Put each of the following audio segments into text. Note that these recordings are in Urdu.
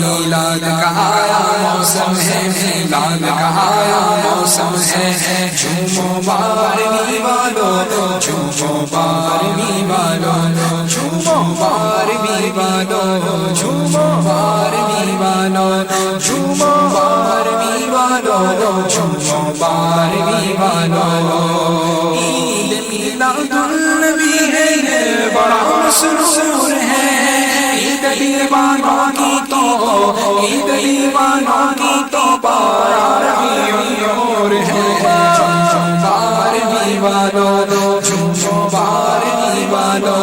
میلاد کا آیا موسم ہے، میلاد کا آیا موسم ہے، جھومو بارہویں والو، جھومو بارہویں والو، جھومو بارہویں والو، جھومو بارہویں والو، جھومو بارہویں والو، جھومو بارہویں والو۔ عید میلاد النبی ہے، یہ بڑا سرور ہے، عید دیوانوں کی تو، عید دیوانوں کی تو بارہویں اور ہے، جھومو بارہویں والو، جھومو بارہویں والو،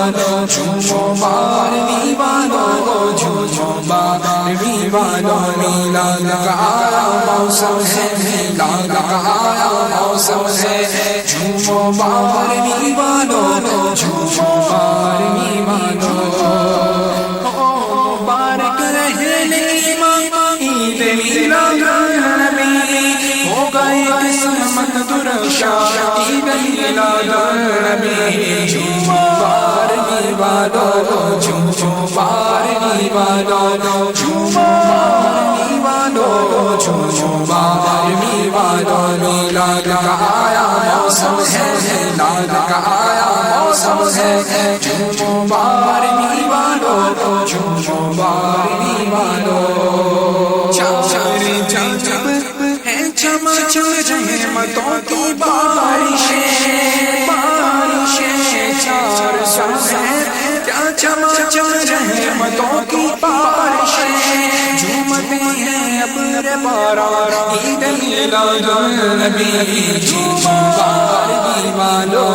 جھومو بارہویں والو، جھومو بارہویں والو۔ میلاد کا آیا موسم ہے، میلاد کا آیا موسم ہے، جھومو بارہویں والو، جھومو بارہویں والو۔ مبارک رہے عید میلاد النبی، ہوگا ایک قسمت درخشاں عید میلاد النبی۔ جھومو بارہویں والو، جھومو بارہویں والو، جھومو بارہویں والو، جھومو بارہویں والو۔ میلاد کا آیا موسم ہے، میلاد کا آیا موسم ہے، جھومو بارہویں والو، جھومو بارہویں والو۔ چار جانب ہے چما چم رحمتوں کی بارشیں، بارشیں چار سبز ہیں کیا چما چم رحمتوں کی بارشیں، جھومتے ہیں ابر باران عید میلاد النبی۔ جھومو بارہویں والو،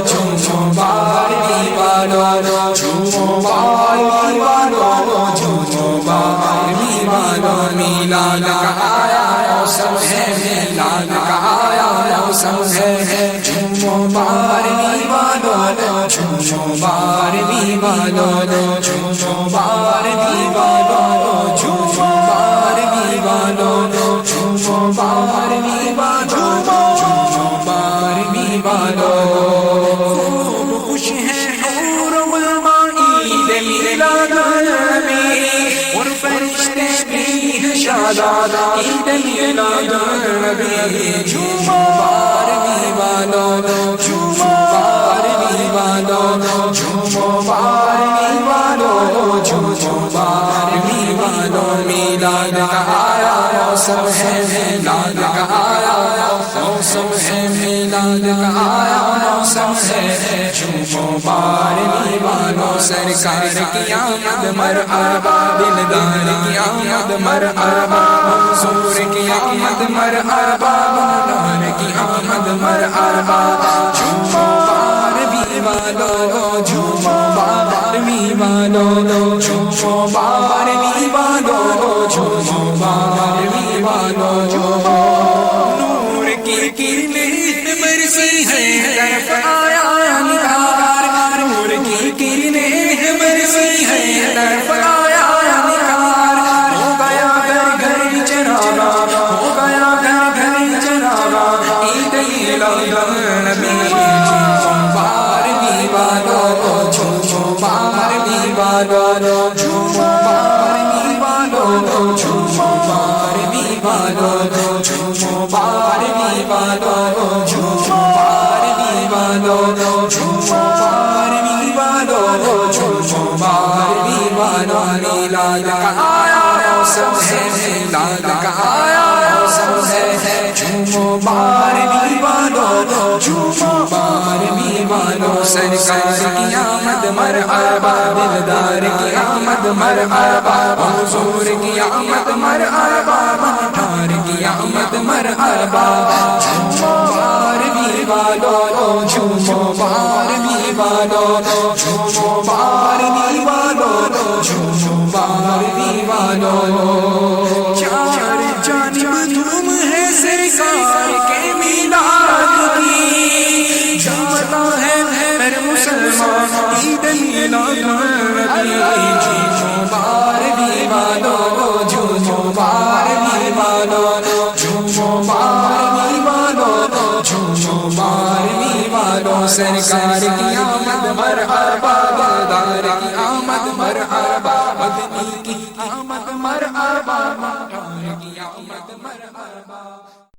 جھومو بارہویں والو، جھومو بارہویں والو، جھومو بارہویں والو۔ میلاد کا آیا موسم ہے، میلاد کا آیا موسم ہے، جھومو بارہویں والو، جھومو بارہویں والو، جھومو بارہویں والو، جھومو بارہویں والو، جھومو بارہویں والو، جھومو بارہویں والو۔ خوب خوش ہیں حور و غلمان عید میلاد النبی، اور فرشتے بھی ہیں شاداب عید میلاد النبی۔ جھومو بارہویں والو، جھومو بارہویں والو، جھومو بارہویں والو، جھومو بارہویں والو۔ میلاد کا آیا موسم ہے، میلاد کا آیا موسم ہے، میلاد کا آیا موسم ہے، جھومو بارہویں والو۔ سرکار کی آمد مرحبا، دلدار کی آمد مرحبا، منصور کی آمد مرحبا، منان کی آمد مرحبا۔ جھومو بارہویں والو، جھومو بارہویں والو، جھومو بارہویں والو، جھومو بارہویں والو۔ نور کی کرنیں برسی ہیں طرف آیا نگار، نور کی کرنیں برسی ہیں طرف آیا نگار۔ ہو گیا گھر گھر چراغا، ہو گیا گھر گھر چراغا عید میلاد النبی۔ جھومو بارہویں والو، جھومو بارہویں والو، جھومو بارہویں والو، جھومو بارہویں والو، جھومو بارہویں والو، جھومو بارہویں والو، جھومو بارہویں والو، جھومو بارہویں والو۔ میلاد کا آیا موسم ہے، میلاد کا آیا موسم ہے، جھومو بارہویں والو، جھومو بارہویں والو۔ سرکار کی آمد مرحبا، دلدار کی آمد مرحبا، حضور کی آمد مرحبا، مٹھار کی آمد مرحبا۔ جھومو بارہویں والو، جھومو بارہویں والو، جھومو بارہویں والو، جھومو بارہویں والو۔ چار جانب دھوم ہے سرکار کے میلاد کی، جھومتا ہے ہر مسلمان عید میلاد النبی۔ جھومو بارہویں والو، جھومو بارہویں والو، جھومو بارہویں والو، والوں سرکار کی آمد مرحبا، دار کی آمد مرحبا، مدنی کی آمد مرحبا، کی آمد مرحبا۔